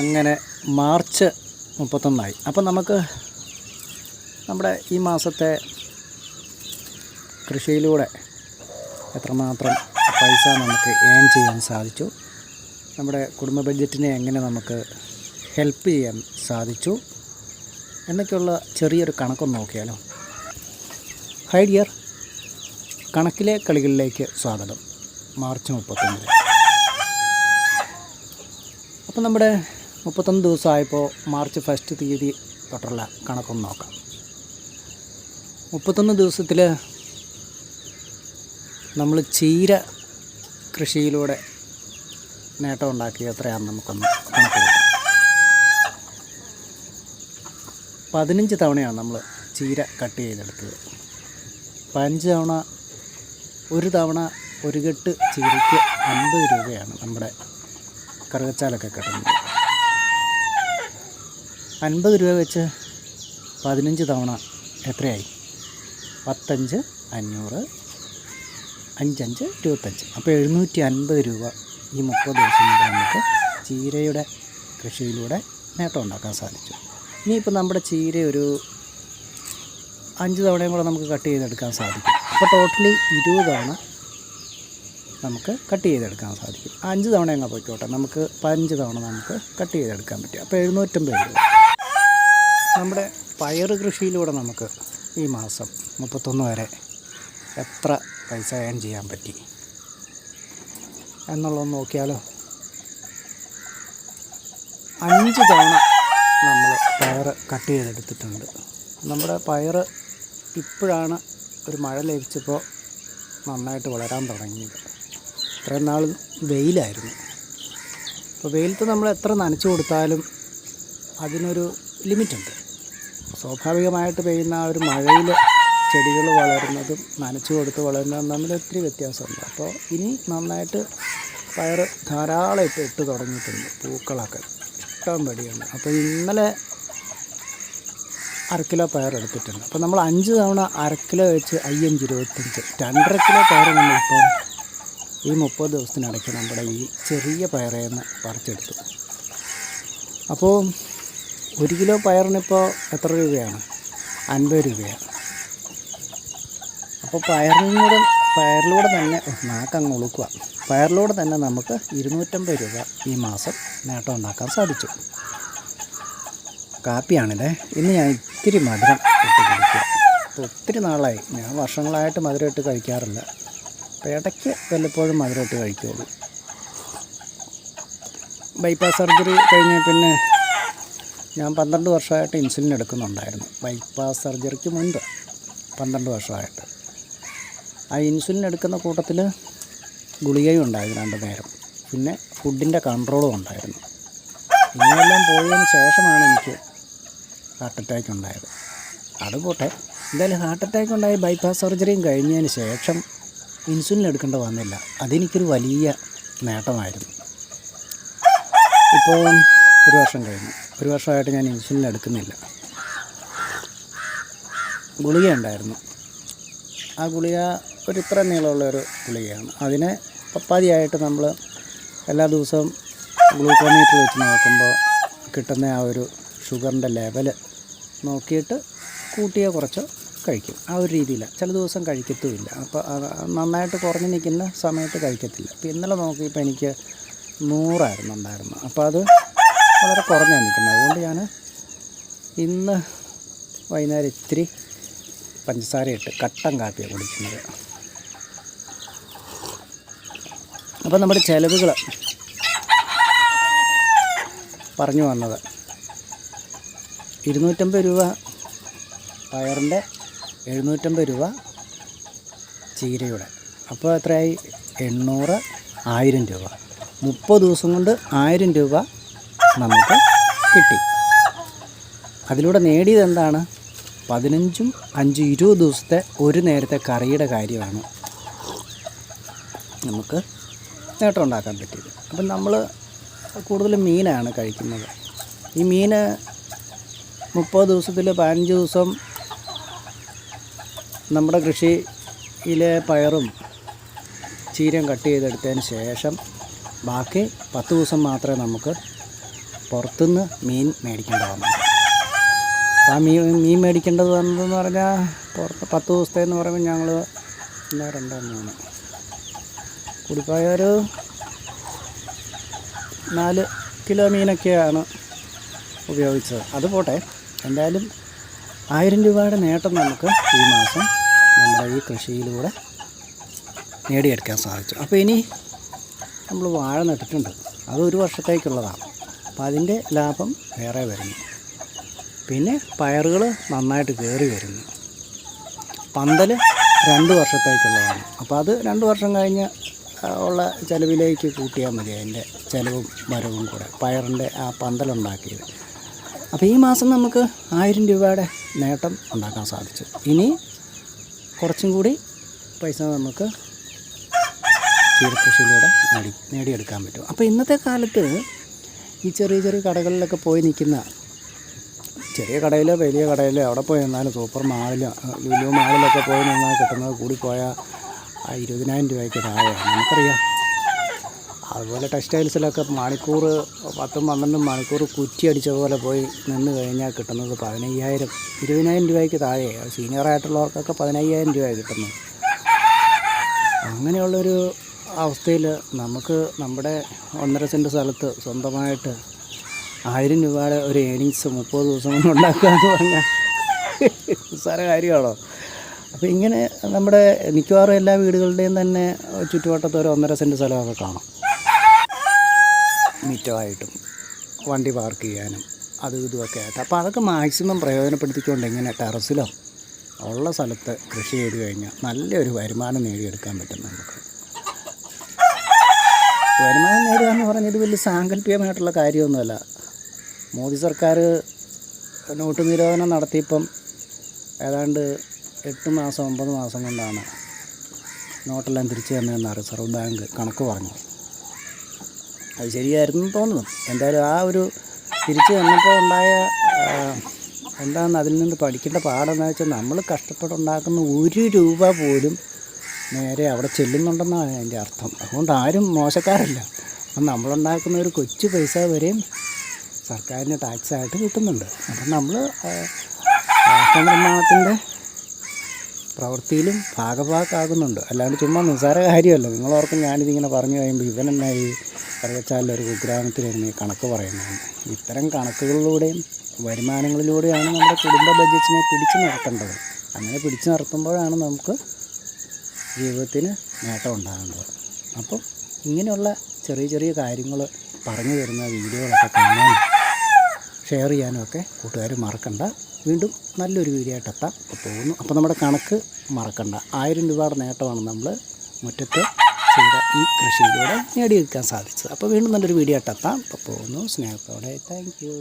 അങ്ങനെ മാർച്ച് 31 അപ്പം നമുക്ക് നമ്മുടെ ഈ മാസത്തെ കൃഷിയിലൂടെ എത്രമാത്രം പൈസ നമുക്ക് ഏൺ ചെയ്യാൻ സാധിച്ചു, നമ്മുടെ കുടുംബ ബഡ്ജറ്റിനെ എങ്ങനെ നമുക്ക് ഹെൽപ്പ് ചെയ്യാൻ സാധിച്ചു എന്നൊക്കെയുള്ള ചെറിയൊരു കണക്കൊന്ന് നോക്കിയാലോ. ഹൈ ഡിയർ, കണക്കിലെ കളികളിലേക്ക് സ്വാഗതം. മാർച്ച് 31. അപ്പോൾ നമ്മുടെ 31 ദിവസമായപ്പോൾ മാർച്ച് 1 തീയതി തൊട്ടുള്ള കണക്കൊന്ന് നോക്കാം. 31 ദിവസത്തിൽ നമ്മൾ ചീര കൃഷിയിലൂടെ നേട്ടം ഉണ്ടാക്കി എത്രയാണെന്ന് നമുക്കൊന്ന് കണക്ക് നോക്കാം. 15 തവണയാണ് നമ്മൾ ചീര കട്ട് ചെയ്തെടുത്തത്. 15 തവണ, ഒരു തവണ ഒരു കെട്ട് ചീരയ്ക്ക് 50 രൂപയാണ് നമ്മുടെ കറുകച്ചാലൊക്കെ കിട്ടുന്നത്. 50 രൂപ വെച്ച് 15 തവണ എത്രയായി? 10×5 500, 5×5 25. അപ്പോൾ 750 രൂപ ഈ 30 ദിവസം കൊണ്ട് നമുക്ക് ചീരയുടെ കൃഷിയിലൂടെ നേട്ടം ഉണ്ടാക്കാൻ സാധിച്ചു. ഇനിയിപ്പോൾ നമ്മുടെ ചീര ഒരു 5 തവണയും കൂടെ നമുക്ക് കട്ട് ചെയ്തെടുക്കാൻ സാധിക്കും. അപ്പോൾ ടോട്ടലി 20 തവണ നമുക്ക് കട്ട് ചെയ്തെടുക്കാൻ സാധിക്കും. 5 തവണ അങ്ങ് പോയിക്കോട്ടെ, നമുക്ക് 15 തവണ നമുക്ക് കട്ട് ചെയ്തെടുക്കാൻ പറ്റും. അപ്പോൾ 750 രൂപ. നമ്മുടെ പയർ കൃഷിയിലൂടെ നമുക്ക് ഈ മാസം 31 വരെ എത്ര പൈസ ഏൺ ചെയ്യാൻ പറ്റി എന്നുള്ളതൊന്ന് നോക്കിയാലോ. 5 തവണ നമ്മൾ പയർ കട്ട് ചെയ്തെടുത്തിട്ടുണ്ട്. നമ്മുടെ പയർ ഇപ്പോഴാണ് ഒരു മഴ ലഭിച്ചപ്പോൾ നന്നായിട്ട് വളരാൻ തുടങ്ങിയത്. ഇത്രയും നാൾ വെയിലായിരുന്നു. അപ്പോൾ വെയിലത്ത് നമ്മൾ എത്ര നനച്ചു കൊടുത്താലും അതിനൊരു ലിമിറ്റുണ്ട്. സ്വാഭാവികമായിട്ട് പെയ്യുന്ന ആ ഒരു മഴയിൽ ചെടികൾ വളരുന്നതും നനച്ചു കൊടുത്ത് വളരുന്നതും തമ്മിൽ ഒത്തിരി വ്യത്യാസമുണ്ട്. അപ്പോൾ ഇനി നന്നായിട്ട് പയർ ധാരാളം ഇട്ട് തുടങ്ങിയിട്ടുണ്ട്. പൂക്കളൊക്കെ ഇഷ്ടം പടിയുണ്ട്. അപ്പോൾ ഇന്നലെ 1/2 കിലോ പയർ എടുത്തിട്ടുണ്ട്. അപ്പോൾ നമ്മൾ 5 തവണ 1/2 കിലോ വെച്ച് 5×5 25, 2.5 കിലോ പയർ നമ്മളിപ്പം ഈ 30 ദിവസത്തിനിടയ്ക്ക് നമ്മുടെ ഈ ചെറിയ പയറിൽ നിന്ന് പറിച്ചെടുത്തു. അപ്പോൾ 1 കിലോ പയറിനിപ്പോൾ എത്ര രൂപയാണ്? 50 രൂപയാണ്. അപ്പോൾ പയറിലൂടെ തന്നെ നാക്കങ്ങ് ഉളുക്കുക. പയറിലൂടെ തന്നെ നമുക്ക് 250 രൂപ ഈ മാസം നേട്ടം ഉണ്ടാക്കാൻ സാധിച്ചു. കാപ്പിയാണിത്. ഇന്ന് ഞാൻ ഇത്തിരി മധുരം ഇട്ട് കുടിക്കുക. അപ്പോൾ ഒത്തിരി നാളായി, ഞാൻ വർഷങ്ങളായിട്ട് മധുരം ഇട്ട് കഴിക്കാറില്ല. അപ്പോൾ ഇടയ്ക്ക് വല്ലപ്പോഴും മധുരം ഇട്ട് കഴിക്കുള്ളൂ. ബൈപ്പാസ് സർജറി കഴിഞ്ഞ പിന്നെ ഞാൻ 12 വർഷമായിട്ട് ഇൻസുലിൻ എടുക്കുന്നുണ്ടായിരുന്നു. ബൈപ്പാസ് സർജറിക്ക് മുൻപ് 12 വർഷമായിട്ട്. ആ ഇൻസുലിൻ എടുക്കുന്ന കൂട്ടത്തിൽ ഗുളികയും ഉണ്ടായിരുന്നു 2 നേരം. പിന്നെ ഫുഡിൻ്റെ കൺട്രോളും ഉണ്ടായിരുന്നു. ഇങ്ങനെയെല്ലാം പോയതിന് ശേഷമാണ് എനിക്ക് ഹാർട്ട് അറ്റാക്ക് ഉണ്ടായത്. അതുപോട്ടെ, എന്തായാലും ഹാർട്ട് അറ്റാക്ക് ഉണ്ടായി ബൈപ്പാസ് സർജറിയും കഴിഞ്ഞതിന് ശേഷം ഇൻസുലിൻ എടുക്കേണ്ട വന്നില്ല. അതെനിക്കൊരു വലിയ നേട്ടമായിരുന്നു. ഇപ്പോൾ 1 വർഷം കഴിഞ്ഞു. 1 വർഷമായിട്ട് ഞാൻ ഇൻസുലിൻ എടുക്കുന്നില്ല. ഗുളിക ഉണ്ടായിരുന്നു. ആ ഗുളിക ഒരു ഇത്ര നീളമുള്ളൊരു ഗുളികയാണ്. അതിനെ പപ്പാതിയായിട്ട് നമ്മൾ എല്ലാ ദിവസവും ഗ്ലൂക്കോമീറ്റർ വെച്ച് നോക്കുമ്പോൾ കിട്ടുന്ന ആ ഒരു ഷുഗറിൻ്റെ ലെവൽ നോക്കിയിട്ട് കൂട്ടിയോ കുറച്ചോ കഴിക്കും. ആ ഒരു രീതിയിലാണ്. ചില ദിവസം കഴിക്കത്തുമില്ല. അപ്പോൾ നന്നായിട്ട് കുറഞ്ഞ് നിൽക്കുന്ന സമയത്ത് കഴിക്കത്തില്ല. അപ്പോൾ ഇന്നലെ നോക്കിയപ്പോൾ എനിക്ക് 100 ഉണ്ടായിരുന്നു. അപ്പോൾ അത് വളരെ കുറഞ്ഞാണ് നിൽക്കുന്നത്. അതുകൊണ്ട് ഞാൻ ഇന്ന് വൈകുന്നേരം ഇത്തിരി പഞ്ചസാര ഇട്ട് കട്ടൻ കാപ്പിയാണ് കുടിക്കുന്നത്. അപ്പോൾ നമ്മുടെ ചിലവുകൾ പറഞ്ഞു വന്നത് 250 രൂപ പയറിൻ്റെ, 750 രൂപ ചീരയുടെ. അപ്പോൾ എത്രയായി? 800, 1000 രൂപ. 30 ദിവസം കൊണ്ട് 1000 രൂപ നമുക്ക് കിട്ടി. അതിലൂടെ നേടിയത് എന്താണ്? 15, 5, 20 ദിവസത്തെ ഒരു നേരത്തെ കറിയുടെ കാര്യമാണ് നമുക്ക് നേട്ടം ഉണ്ടാക്കാൻ പറ്റിയത്. അപ്പം നമ്മൾ കൂടുതലും മീനാണ് കഴിക്കുന്നത്. ഈ മീൻ 30 ദിവസത്തിൽ 15 ദിവസം നമ്മുടെ കൃഷിയിലെ പയറും ചീരയും കട്ട് ചെയ്തെടുത്തതിന് ശേഷം ബാക്കി 10 ദിവസം മാത്രമേ നമുക്ക് പുറത്തുനിന്ന് മീൻ മേടിക്കേണ്ട വന്നു. അപ്പോൾ ആ മീൻ മേടിക്കേണ്ടത് വന്നതെന്ന് പറഞ്ഞാൽ പുറത്ത് 10 ദിവസത്തേന്ന് പറയുമ്പോൾ ഞങ്ങൾ 1 2 3 കൂടിപ്പോയ ഒരു 4 കിലോ മീനൊക്കെയാണ് ഉപയോഗിച്ചത്. അത് പോട്ടെ, എന്തായാലും 1000 രൂപയുടെ നേട്ടം നമുക്ക് ഈ മാസം നമ്മുടെ ഈ കൃഷിയിലൂടെ നേടിയെടുക്കാൻ സാധിച്ചു. അപ്പോൾ ഇനി നമ്മൾ വാഴ നട്ടിട്ടുണ്ട്, അത് 1 വർഷത്തേക്കുള്ളതാണ്. അപ്പോൾ അതിൻ്റെ ലാഭം വേറെ വരുന്നു. പിന്നെ പയറുകൾ നന്നായിട്ട് കയറി വരുന്നു. പന്തൽ 2 വർഷത്തേക്കുള്ളതാണ്. അപ്പോൾ അത് 2 വർഷം കഴിഞ്ഞ് ഉള്ള ചിലവിലേക്ക് കൂട്ടിയാൽ മതി, അതിൻ്റെ ചിലവും വരവും കൂടെ, പയറിൻ്റെ ആ പന്തലുണ്ടാക്കിയത്. അപ്പോൾ ഈ മാസം നമുക്ക് 1000 രൂപയുടെ നേട്ടം ഉണ്ടാക്കാൻ സാധിച്ചു. ഇനി കുറച്ചും കൂടി പൈസ നമുക്ക് ക്ഷീരകൃഷിയിലൂടെ നേടിയെടുക്കാൻ പറ്റും. അപ്പോൾ ഇന്നത്തെ കാലത്ത് ഈ ചെറിയ ചെറിയ കടകളിലൊക്കെ പോയി നിൽക്കുന്ന, ചെറിയ കടയിലോ വലിയ കടയിലോ അവിടെ പോയി നിന്നാലും സൂപ്പർ മാളിലോ ലുലു മാളിലൊക്കെ പോയി നിന്നാൽ കിട്ടുന്നത് കൂടിപ്പോയാൽ 20,000 രൂപയ്ക്ക് താഴെയാണ്, നമുക്കറിയാം. അതുപോലെ ടെക്സ്റ്റൈൽസിലൊക്കെ മണിക്കൂർ 10-12 മണിക്കൂർ കുറ്റി അടിച്ച പോലെ പോയി നിന്ന് കഴിഞ്ഞാൽ കിട്ടുന്നത് 15,000 20,000 രൂപയ്ക്ക് താഴെയാണ്. സീനിയറായിട്ടുള്ളവർക്കൊക്കെ 15,000 രൂപ കിട്ടുന്നു. അങ്ങനെയുള്ളൊരു അവസ്ഥയിൽ നമുക്ക് നമ്മുടെ 1.5 സെൻറ്റ് സ്ഥലത്ത് സ്വന്തമായിട്ട് 1000 രൂപയുടെ ഒരു ഏണിങ്സ് 30 ദിവസം കൊണ്ട് ഉണ്ടാക്കുക എന്ന് പറഞ്ഞാൽ നിസ്സാര കാര്യമാണോ? അപ്പോൾ ഇങ്ങനെ നമ്മുടെ മിക്കവാറും എല്ലാ വീടുകളുടെയും തന്നെ ചുറ്റുവട്ടത്ത് ഒരു 1.5 സെൻറ്റ് സ്ഥലമൊക്കെ കാണും, മിറ്റമായിട്ടും വണ്ടി പാർക്ക് ചെയ്യാനും അതും ഇതുമൊക്കെ ആയിട്ട്. അപ്പോൾ അതൊക്കെ മാക്സിമം പ്രയോജനപ്പെടുത്തിക്കൊണ്ട് ഇങ്ങനെ ടെറസിലോ ഉള്ള സ്ഥലത്ത് കൃഷി ചെയ്ത് കഴിഞ്ഞാൽ നല്ലൊരു വരുമാനം നേടിയെടുക്കാൻ പറ്റും നമുക്ക്. വരുമാനം നേടുക എന്ന് പറഞ്ഞത് വലിയ സാങ്കല്പികമായിട്ടുള്ള കാര്യമൊന്നുമല്ല. മോദി സർക്കാർ നോട്ട് നിരോധനം നടത്തിയപ്പം ഏതാണ്ട് 8 മാസം 9 മാസം കൊണ്ടാണ് നോട്ടെല്ലാം തിരിച്ചു തന്നതെന്ന് റിസർവ് ബാങ്ക് കണക്ക് പറഞ്ഞു. അത് ശരിയായിരുന്നു തോന്നുന്നു. എന്തായാലും ആ ഒരു തിരിച്ചു തന്നപ്പോൾ ഉണ്ടായ എന്താണെന്ന് അതിൽ നിന്ന് പഠിക്കേണ്ട പാഠമെന്ന് വെച്ചാൽ നമ്മൾ കഷ്ടപ്പെട്ടുണ്ടാക്കുന്ന 1 രൂപ പോലും നേരെ അവിടെ ചെല്ലുന്നുണ്ടെന്നാണ് അതിൻ്റെ അർത്ഥം. അതുകൊണ്ട് ആരും മോശക്കാരല്ല. അപ്പം നമ്മളുണ്ടാക്കുന്ന ഒരു കൊച്ചു പൈസ വരെയും സർക്കാരിന് ടാക്സായിട്ട് കിട്ടുന്നുണ്ട്. അപ്പം നമ്മൾ രാഷ്ട്ര നിർമ്മാണത്തിൻ്റെ പ്രവൃത്തിയിലും ഭാഗഭാക്കാകുന്നുണ്ട്. അല്ലാണ്ട് ചുമ്മാ നിസ്സാര കാര്യമല്ല. നിങ്ങളോർക്കും ഞാനിതിങ്ങനെ പറഞ്ഞു കഴിയുമ്പോൾ ഇവനെന്നാ ഈ കറുകച്ചാലിലൊരു കുഗ്രാമത്തിലിരുന്ന് ഈ കണക്ക് പറയുന്നത്. ഇത്തരം കണക്കുകളിലൂടെയും വരുമാനങ്ങളിലൂടെയാണ് നമ്മുടെ കുടുംബ ബഡ്ജറ്റിനെ പിടിച്ചു നിർത്തേണ്ടത്. അങ്ങനെ പിടിച്ചു നിർത്തുമ്പോഴാണ് നമുക്ക് ജീവിതത്തിന് നേട്ടം ഉണ്ടാകേണ്ടത്. അപ്പം ഇങ്ങനെയുള്ള ചെറിയ ചെറിയ കാര്യങ്ങൾ പറഞ്ഞു തരുന്ന വീഡിയോകളൊക്കെ കാണാനും ഷെയർ ചെയ്യാനും ഒക്കെ കൂട്ടുകാർ മറക്കണ്ട. വീണ്ടും നല്ലൊരു വീഡിയോ ആയിട്ട് എത്താം. അപ്പോൾ പോകുന്നു. അപ്പോൾ നമ്മുടെ കണക്ക് മറക്കണ്ട. 1000 രൂപയുടെ നേട്ടമാണ് നമ്മൾ മുറ്റത്ത് ചെയ്ത ഈ കൃഷിയിലൂടെ നേടിയെടുക്കാൻ സാധിച്ചത്. അപ്പോൾ വീണ്ടും നല്ലൊരു വീഡിയോ ആയിട്ട് എത്താം. അപ്പോൾ പോകുന്നു. സ്നേഹത്തോടെ. Thank you.